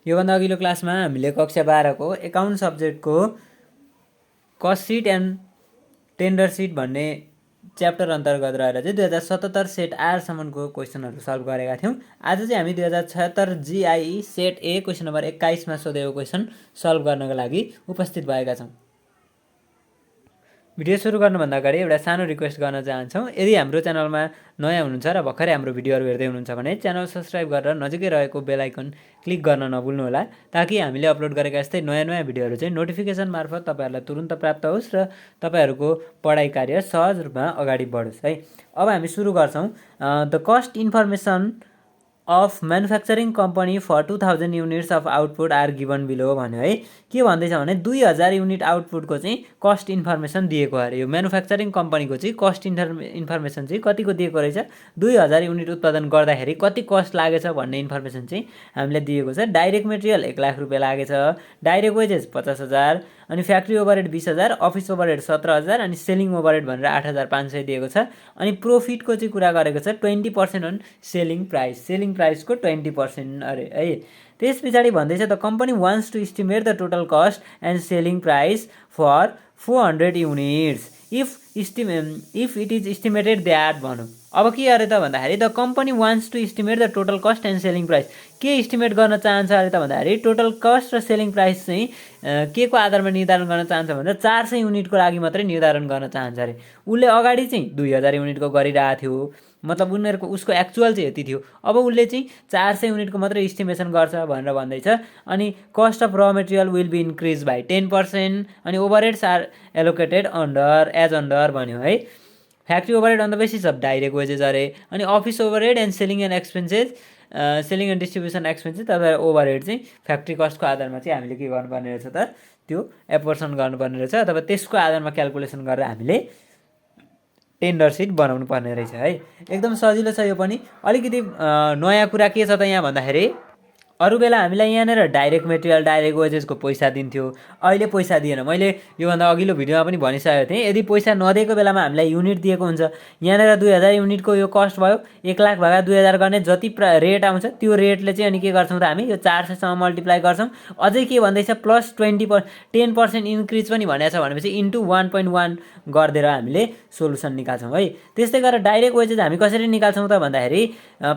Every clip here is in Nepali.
योभन्दा अघिल्लो क्लासमा हामीले कक्षा 12 को एकाउन्ट सब्जेक्टको cost seat and tender seat भन्ने च्याप्टर अन्तर्गत रहेर चाहिँ 2077 सेट आरसम्मको क्वेसनहरू सल्भ गरेका थियौँ। आज चाहिँ हामी 2076 जिआई सेट ए क्वेसन नम्बर 21 मा सोधेको क्वेसन सल्भ गर्नको लागि उपस्थित भएका छौँ। भिडियो सुरु गर्नुभन्दा अगाडि एउटा सानो रिक्वेस्ट गर्न चाहन्छौँ। यदि हाम्रो च्यानलमा नयाँ हुनुहुन्छ र भर्खरै हाम्रो भिडियोहरू हेर्दै हुनुहुन्छ भने च्यानल सब्स्क्राइब गरेर नजिकै रहेको बेल आइकन क्लिक गर्न नभुल्नुहोला, ताकि हामीले अपलोड गरेका यस्तै नयाँ भिडियोहरू चाहिँ नोटिफिकेसन मार्फत तपाईँहरूलाई तुरुन्त प्राप्त होस् र तपाईँहरूको पढाइ कार्य सहज रूपमा अगाडि बढोस् है। अब हामी सुरु गर्छौँ। The cost information of manufacturing company for 2000 units of output are given below भन्यो है। के भन्दैछ भने 2000 युनिट आउटपुटको चाहिँ कस्ट इन्फर्मेसन दिएको अरे। यो म्यानुफ्याक्चरिङ कम्पनीको चाहिँ कस्ट इन्फर्मेसन चाहिँ कतिको दिएको रहेछ, 2000 युनिट उत्पादन गर्दाखेरि कति कस्ट लागेछ भन्ने इन्फर्मेसन चाहिँ हामीलाई दिएको छ। डाइरेक्ट मेटेरियल 1 लाख रुपियाँ लागेछ, डाइरेक्ट वेजेस 50,000, अनि फ्याक्ट्री ओभरहेड 20,000, अफिस ओभरहेड 17,000, अनि सेलिङ ओभरहेड भनेर 8,500 दिएको छ। अनि प्रफिटको चाहिँ कुरा गरेको छ 20% अन सेलिङ प्राइस, सेलिङ प्राइसको 20% अरे है। त्यस पछाडि भन्दैछ the company wants to estimate the total cost and selling price for 400 units if it is estimated that भनौँ। अब के अरे त भन्दाखेरि the company wants to estimate the total cost and selling price, के इस्टिमेट गर्न चाहन्छ अरे त भन्दाखेरि टोटल कस्ट र सेलिङ प्राइस चाहिँ के को आधारमा निर्धारण गर्न चाहन्छ भन्दा 400 युनिटको लागि मात्रै निर्धारण गर्न चाहन्छ अरे। उसले अगाडि चाहिँ 2000 युनिटको गरिरहेको थियो, मतलब उसको एक्चुअल चाहिँ यति थियो। अब उसले चाहिँ 400 युनिटको मात्रै इस्टिमेसन गर्छ भनेर भन्दैछ। अनि cost of raw material will be increase by 10%, अनि ओभरहेड्स आर एलोकेटेड अन्डर भन्यो है। Factory overhead on the basis of direct wages अरे। अनि office overhead and selling and expenses, selling and distribution expenses अथवा ओभरहेड चाहिँ फ्याक्ट्री कस्टको आधारमा चाहिँ हामीले के गर्नुपर्ने रहेछ त, त्यो एपोर्सन गर्नुपर्ने रहेछ, अथवा त्यसको आधारमा क्यालकुलेसन गरेर हामीले टेन्डर सिट बनाउनु पर्ने रहेछ है। एकदम सजिलो छ यो पनि। अलिकति नयाँ कुरा के छ त यहाँ भन्दाखेरि, अरू बेला हामीलाई यहाँनिर डाइरेक्ट मेटेरियल डाइरेक्ट वेजेसको पैसा दिन्थ्यो, अहिले पैसा दिएन। मैले योभन्दा अघिल्लो भिडियोमा पनि भनिसकेको थिएँ, यदि पैसा नदिएको बेलामा हामीलाई युनिट दिएको हुन्छ। यहाँनिर 2000 युनिटको यो कस्ट भयो, 1 लाख भागा 2000 गर्ने जति रेट आउँछ त्यो रेटले चाहिँ अनि के गर्छौँ त हामी यो 400 सँग मल्टिप्लाई गर्छौँ। अझै के भन्दैछ प्लस 10% इन्क्रिज पनि भनेको छ भनेपछि इन्टु 1.1 गरिदिएर हामीले सोलुसन निकाल्छौँ है। त्यस्तै गरेर डाइरेक्ट वेजेस हामी कसरी निकाल्छौँ त भन्दाखेरि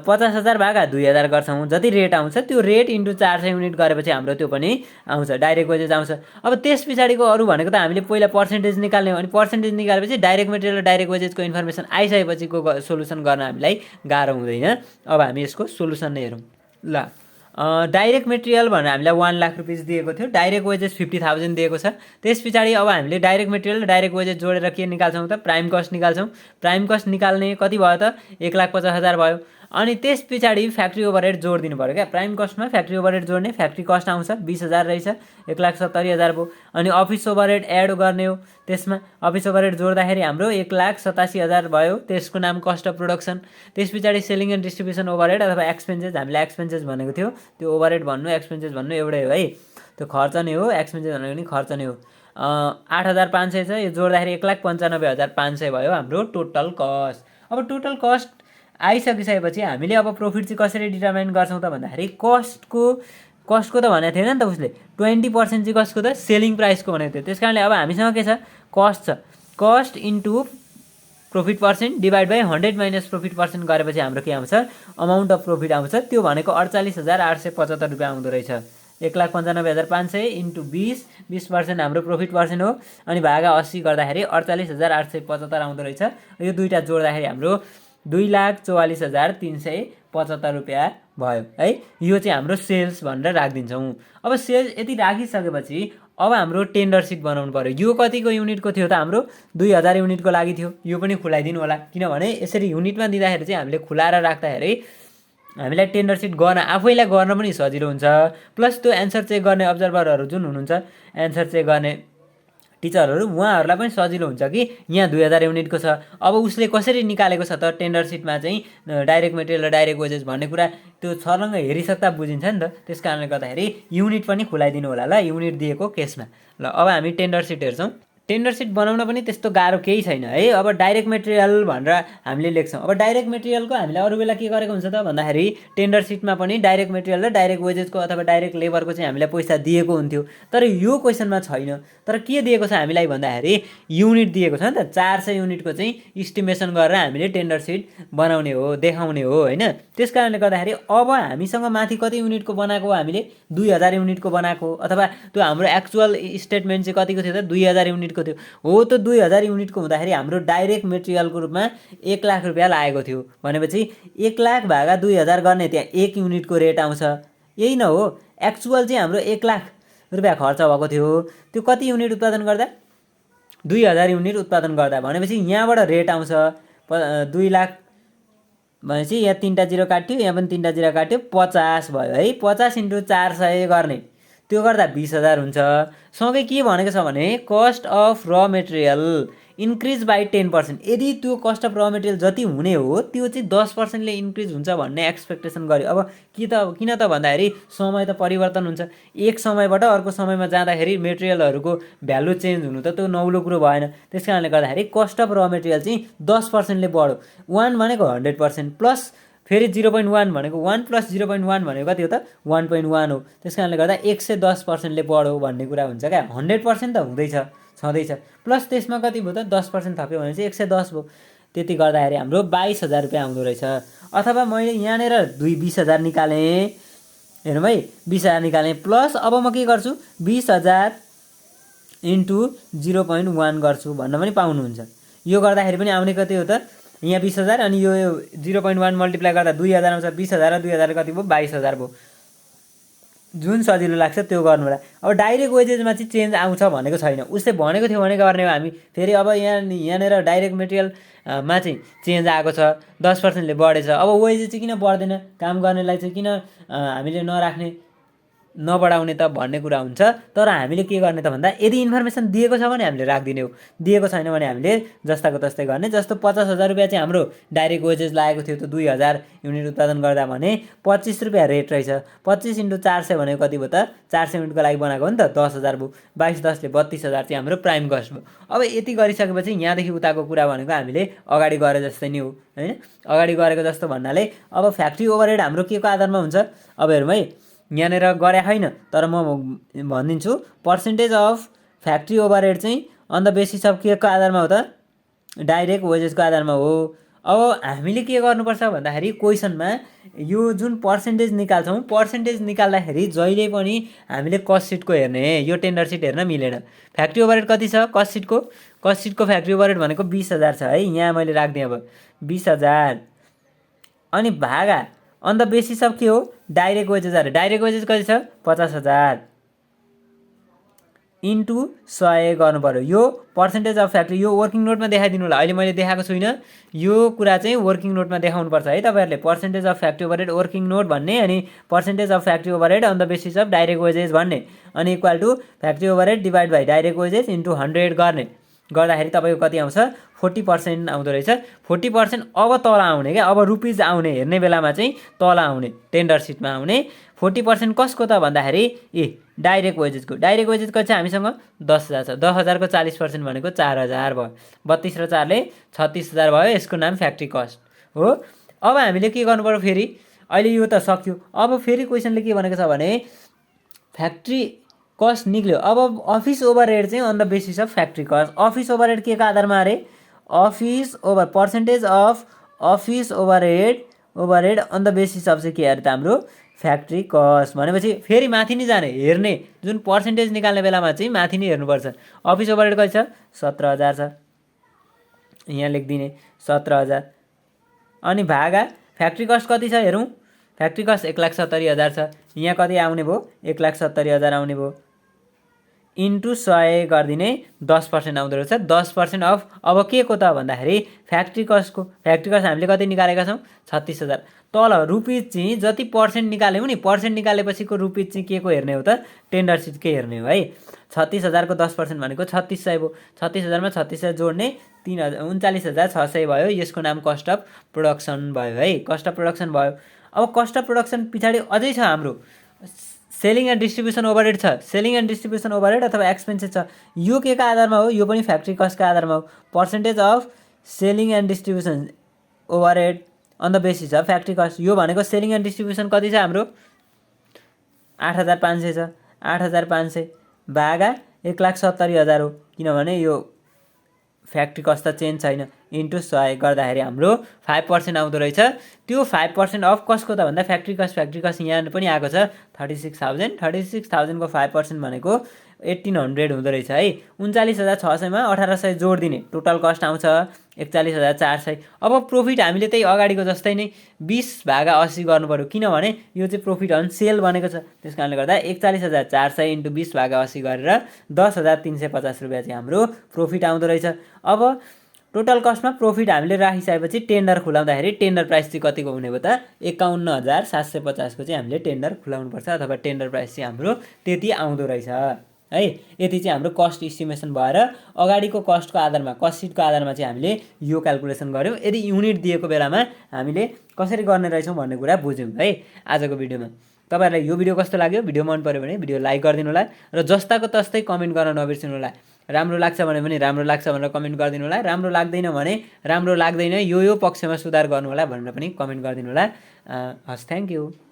50,000 भागा 2000 गर्छौँ, जति रेट आउँछ त्यो रेट इन्टु 400 युनिट गरेपछि हाम्रो त्यो पनि आउँछ, डाइरेक्ट वेजेस आउँछ। अब त्यस पछाडिको अरू भनेको त हामीले पहिला पर्सेन्टेज निकाल्ने हो, अनि पर्सेन्टेज निकालेपछि डाइरेक्ट मेटेरियल र डाइरेक्ट वेजेसको इन्फर्मेसन आइसकेपछिको सोलुसन गर्न हामीलाई गाह्रो हुँदैन। अब हामी यसको सोलुसन नै हेरौँ ल। डाइरेक्ट मेटेरियल भनेर हामीलाई 1 लाख रुपियाँ दिएको थियो, डाइरेक्ट वेजेस 50,000 दिएको छ। त्यस पछाडि अब हामीले डाइरेक्ट मेटेरियल र डाइरेक्ट वेजेस जोडेर के निकाल्छौँ त, प्राइम कस्ट निकाल्छौँ। प्राइम कस्ट निकाल्ने कति भयो त 1,50,000 भयो। अनि त्यस पछाडि फ्याक्ट्री ओभरहेड जोड दिनु पऱ्यो क्या। प्राइम कस्टमा फ्याक्ट्री ओभरहेड जोड्ने, फ्याक्ट्री कस्ट आउँछ 20,000 रहेछ, 1,70,000 भयो। अनि अफिस ओभरहेड एड गर्ने हो, त्यसमा अफिस ओभरहेड जोड्दाखेरि हाम्रो 1,87,000 भयो, त्यसको नाम कस्ट अफ प्रोडक्सन। त्यस पछाडि सेलिङ एन्ड डिस्ट्रिब्युसन ओभरहेड अथवा एक्सपेन्सेस, हामीले एक्सपेन्सेस भनेको थियो, त्यो ओभरहेड भन्नु एक्सपेन्सेस भन्नु एउटै हो है, त्यो खर्च नै हो। एक्सपेन्सेस भनेको नि खर्च नै हो। 8,500 छ, यो जोड्दाखेरि 1,95,500 भयो हाम्रो टोटल कस्ट। अब टोटल कस्ट आइसकिसकेपछि हामीले अब प्रफिट चाहिँ कसरी डिटर्माइन गर्छौँ त भन्दाखेरि कस्टको त भनेको थिएन नि त उसले, 20% चाहिँ कसको त सेलिङ प्राइसको भनेको थियो। त्यस कारणले अब हामीसँग के छ, कस्ट छ, cost into profit percent divide by 100 minus profit percent गरेपछि हाम्रो के आउँछ, अमाउन्ट अफ प्रफिट आउँछ। त्यो भनेको 48,875 रुपियाँ आउँदो रहेछ। 1,95,500 इन्टु 20% हाम्रो प्रफिट पर्सेन्ट हो, अनि भागा 80 गर्दाखेरि 48,875 आउँदो रहेछ। यो दुईवटा जोड्दाखेरि हाम्रो 2,44,375 रुपियाँ भयो है। यो चाहिँ हाम्रो सेल्स भनेर राखिदिन्छौँ। अब सेल्स यति राखिसकेपछि अब हाम्रो टेन्डर सिट बनाउनु पऱ्यो। यो कतिको युनिटको थियो त, हाम्रो 2000 युनिटको लागि थियो। यो पनि खुलाइदिनु होला, किनभने यसरी युनिटमा दिँदाखेरि चाहिँ हामीले खुलाएर राख्दाखेरि हामीलाई टेन्डर सिट गर्न आफैलाई गर्न पनि सजिलो हुन्छ, प्लस त्यो एन्सर चेक गर्ने अब्जर्भरहरू जुन हुनुहुन्छ, एन्सर चेक गर्ने टिचरहरू, उहाँहरूलाई पनि सजिलो हुन्छ कि यहाँ 2000 युनिटको छ। अब उसले कसरी निकालेको छ त टेन्डर सिटमा चाहिँ डाइरेक्ट मेटेरियल र डाइरेक्ट वेजेस भन्ने कुरा त्यो छर्लङ्ग हेरिसक्दा बुझिन्छ नि त। त्यस कारणले गर्दाखेरि युनिट पनि खुलाइदिनु होला ल, युनिट दिएको केसमा। ल अब हामी टेन्डर सिट हेर्छौँ। टेन्डर सिट बनाउन पनि त्यस्तो गाह्रो केही छैन है। अब डाइरेक्ट मेटेरियल भनेर हामीले लेख्छौँ। अब डाइरेक्ट मेटेरियलको हामीले अरू बेला के गरेको हुन्छ त भन्दाखेरि टेन्डर सिटमा पनि डाइरेक्ट मेटेरियल र डाइरेक्ट वेजेसको अथवा डाइरेक्ट लेबरको चाहिँ हामीलाई पैसा दिएको हुन्थ्यो। तर यो क्वेसनमा छैन। तर के दिएको छ हामीलाई भन्दाखेरि युनिट दिएको छ नि त। 400 युनिटको चाहिँ इस्टिमेसन गरेर हामीले टेन्डर सिट बनाउने हो, देखाउने हो होइन। त्यस कारणले गर्दाखेरि अब हामीसँग माथि कति युनिटको बनाएको हो हामीले 2000 युनिटको बनाएको, अथवा त्यो हाम्रो एक्चुअल स्टेटमेन्ट चाहिँ कतिको थियो त 2000 युनिटको थियो हो। त्यो 2000 युनिटको हुँदाखेरि हाम्रो डाइरेक्ट मेटेरियलको रूपमा 1 लाख रुपियाँ लागेको थियो भनेपछि 1 लाख भागा 2000 गर्ने त्यहाँ 1 युनिटको रेट आउँछ। यही न हो, एक्चुअल चाहिँ हाम्रो 1 लाख रुपियाँ खर्च भएको थियो। त्यो कति युनिट उत्पादन गर्दा 2000 युनिट उत्पादन गर्दा भनेपछि यहाँबाट रेट आउँछ 2 लाख भनेपछि यहाँ 3टा जिरो काट्यो, यहाँ पनि 3टा जिरो काट्यो, 50 भयो है। 50 × 400 गर्ने त्यो गर्दा 20,000 हुन्छ। सँगै के भनेको छ भने cost of raw material increase by 10%। यदि त्यो कस्ट अफ र मेटेरियल जति हुने हो त्यो चाहिँ 10%ले इन्क्रिज हुन्छ भन्ने एक्सपेक्टेसन गर्यो। अब किन त भन्दाखेरि समय त परिवर्तन हुन्छ। एक समयबाट अर्को समयमा जाँदाखेरि मेटेरियलहरूको भ्यालु चेन्ज हुनु त त्यो नौलो कुरो भएन। त्यस कारणले गर्दाखेरि कस्ट अफ र मेटेरियल चाहिँ 10%ले बढ्यो। 1 भनेको 100% प्लस फेरि 0.1 भनेको 1 प्लस 0.1 भनेको कति हो त 1.1 हो। त्यस कारणले गर्दा 110%ले बढ्यो भन्ने कुरा हुन्छ क्या। 100% त हुँदैछ, छँदैछ, प्लस त्यसमा कति भयो त 10% थप्यो भने चाहिँ 110 भयो। त्यति गर्दाखेरि हाम्रो 22,000 रुपियाँ आउँदो रहेछ। अथवा मैले यहाँनिर 20,000 निकालेँ, हेरौँ है 20,000 निकालेँ, प्लस अब म के गर्छु 20,000 × 0.1 गर्छु भन्न पनि पाउनुहुन्छ। यो गर्दाखेरि पनि आउने कति हो त यहाँ 20,000 अनि यो 0.1 मल्टिप्लाई गर्दा 2000 आउँछ। 20,000 र 2000 कति भयो 22,000 भयो। जुन सजिलो लाग्छ त्यो गर्नुलाई। अब डाइरेक्ट वेजेसमा चाहिँ चेन्ज आउँछ भनेको छैन। उसले भनेको थियो भने गर्ने हो हामी। फेरि अब यहाँनिर डाइरेक्ट मेटेरियलमा चाहिँ चेन्ज आएको छ, 10%ले बढेछ। अब वेजेस चाहिँ किन बढ्दैन, काम गर्नेलाई चाहिँ किन हामीले नबढाउने त भन्ने कुरा हुन्छ। तर हामीले के गर्ने त भन्दा यदि इन्फर्मेसन दिएको छ भने हामीले राखिदिने हो, दिएको छैन भने हामीले जस्ताको तस्तै गर्ने। जस्तो 50,000 रुपियाँ चाहिँ हाम्रो डाइरेक्ट वेजेस लागेको थियो त 2000 युनिट उत्पादन गर्दा भने 25 रुपियाँ रेट रहेछ। 25 × 400 भनेको कति भयो त 400 युनिटको लागि बनाएको हो नि त 10,000 भयो। 22 10 ले 32,000 चाहिँ हाम्रो प्राइम कस्ट भयो। अब यति गरिसकेपछि यहाँदेखि उताको कुरा भनेको हामीले अगाडि गरे जस्तै नै हो होइन। अगाडि गरेको जस्तो भन्नाले अब फ्याक्ट्री ओभरहेड हाम्रो के को आधारमा हुन्छ। अब हेरौँ है, यहाँनिर गरे होइन तर म भनिदिन्छु पर्सेन्टेज अफ फ्याक्ट्री ओभरहेड चाहिँ अन द बेसिस अफ के को आधारमा हो त डाइरेक्ट वेजेसको आधारमा हो। अब हामीले के गर्नुपर्छ भन्दाखेरि क्वेसनमा यो जुन पर्सेन्टेज निकाल्छौँ, पर्सेन्टेज निकाल्दाखेरि जहिले पनि हामीले कस्ट सिटको हेर्ने, यो टेन्डर सिट हेर्न मिलेन। फ्याक्ट्री ओभरहेड कति छ कस्ट सिटको फ्याक्ट्री ओभरहेड भनेको 20,000 छ है। यहाँ मैले राखिदिएँ अब 20,000 अनि भागा अन द बेसिस अफ के हो डाइरेक्ट वेजेस। डाइरेक्ट वेजेस कति छ 50,000 इन्टु 100 गर्नु पर्यो। यो पर्सेन्टेज अफ फ्याक्ट्री यो वर्किङ नोटमा देखाइदिनु होला। अहिले मैले देखाएको छुइनँ, यो कुरा चाहिँ वर्किङ नोटमा देखाउनुपर्छ है तपाईँहरूले। Percentage of factory overhead working note भन्ने अनि percentage of factory overhead on the basis of direct wages भन्ने अनि equal to factory overhead divide by direct wages into 100 गर्ने गर्दाखेरि तपाईँको कति आउँछ 40% आउँदो रहेछ। 40% अब तल आउने क्या। अब रुपिज आउने हेर्ने बेलामा चाहिँ तल आउने टेन्डर सिटमा आउने 40% कसको त भन्दाखेरि डाइरेक्ट वेजेसको। डाइरेक्ट वेजेस कति छ हामीसँग 10,000 छ। 10,000 को 40% भनेको 4,000 भयो। 32 र 4 ले 36,000 भयो। यसको नाम फ्याक्ट्री कस्ट हो। अब हामीले के गर्नु पर्यो फेरि, अहिले यो त सक्यो। अब फेरि क्वेसनले के भनेको छ भने फ्याक्ट्री कस्ट निक्ल्यो। अब अफिस ओभरहेड चाहिँ on the basis of factory cost. Office overhead के को आधारमा अरे percentage of office overhead on the basis of चाहिँ के अरे त हाम्रो फ्याक्ट्री कस्ट भनेपछि फेरि माथि नै जाने हेर्ने। जुन पर्सेन्टेज निकाल्ने बेलामा चाहिँ माथि नै हेर्नुपर्छ। अफिस ओभरहेड कति छ 17,000 छ, यहाँ लेखिदिने 17,000 अनि भागा फ्याक्ट्री कस्ट कति छ हेरौँ। फ्याक्ट्री कस्ट 1,70,000 छ। यहाँ कति आउने भयो 1,70,000 आउने भयो इन्टु 100 गरिदिने 10% आउँदो रहेछ। 10% अफ अब के को त भन्दाखेरि फ्याक्ट्री कस्टको। फ्याक्ट्री कस्ट हामीले कति निकालेका छौँ 36,000। तल रुपिज चाहिँ जति पर्सेन्ट निकाल्यौँ नि, पर्सेन्ट निकालेपछिको रुपिज चाहिँ के को हेर्ने हो त टेन्डर सिटकै हेर्ने हो है। 36,000 को 10% भनेको 3600 भयो। 36,000 मा 3600 जोड्ने 39,600 भयो। यसको नाम कस्ट अफ प्रोडक्सन भयो है। कस्ट अफ प्रोडक्सन भयो। अब कस्ट अफ प्रोडक्सन पछाडि अझै छ हाम्रो सेलिङ एन्ड डिस्ट्रिब्युसन ओभरहेड छ, सेलिङ एन्ड डिस्ट्रिब्युसन ओभरहेड अथवा एक्सपेन्सेस छ, यो के का आधारमा हो, यो पनि फ्याक्ट्री कस्टका आधारमा हो। Percentage of selling and distribution overhead on the basis of factory cost, यो भनेको सेलिङ एन्ड डिस्ट्रिब्युसन कति छ हाम्रो 8500 छ, 8500 भागा 1,70,000 हो, किनभने यो फ्याक्ट्री कस्ट त चेन्ज छैन, इन्टु 100 गर्दाखेरि हाम्रो 5% आउँदो रहेछ। त्यो 5% अफ कसको त भन्दा फ्याक्ट्री कस्ट यहाँ पनि आएको छ 36,000, 36,000 को 5% भनेको 1800 हुँदो रहेछ है। 39,600 मा 1800 जोड दिने टोटल कस्ट आउँछ 41,400। अब प्रोफिट हामीले त्यही अगाडिको जस्तै नै 20/80 गर्नु पर्यो, किनभने यो चाहिँ प्रोफिट अन सेल बनेको छ, त्यस कारणले गर्दा 41,400 इन्टु 20/80 गरेर 10,350 रुपियाँ चाहिँ हाम्रो प्रोफिट आउँदो रहेछ। अब टोटल कस्टमा प्रोफिट हामीले राखिसकेपछि टेन्डर खुलाउँदाखेरि टेन्डर प्राइस चाहिँ कतिको हुने भयो त 51,750 को चाहिँ हामीले टेन्डर खुलाउनुपर्छ, अथवा टेन्डर प्राइस चाहिँ हाम्रो त्यति आउँदो रहेछ है। यति चाहिँ हाम्रो कस्ट इस्टिमेसन भएर अगाडिको कस्टको आधारमा, कस्ट सिटको आधारमा चाहिँ हामीले यो क्यालकुलेसन गऱ्यौँ। यदि युनिट दिएको बेलामा हामीले कसरी गर्ने रहेछौँ भन्ने कुरा बुझ्यौँ है आजको भिडियोमा। तपाईहरुलाई यो भिडियो कस्तो लाग्यो, भिडियो मन पर्यो भने भिडियो लाइक गरिदिनु होला र जस्ताको तस्तै कमेन्ट गर्न नबिर्सिनु होला। राम्रो लाग्छ भने पनि राम्रो लाग्छ भनेर कमेन्ट गरिदिनु होला, राम्रो लाग्दैन भने राम्रो लाग्दैन यो पक्षमा सुधार गर्नु होला भनेर पनि कमेन्ट गरिदिनु होला। हस्, थ्यांक यू।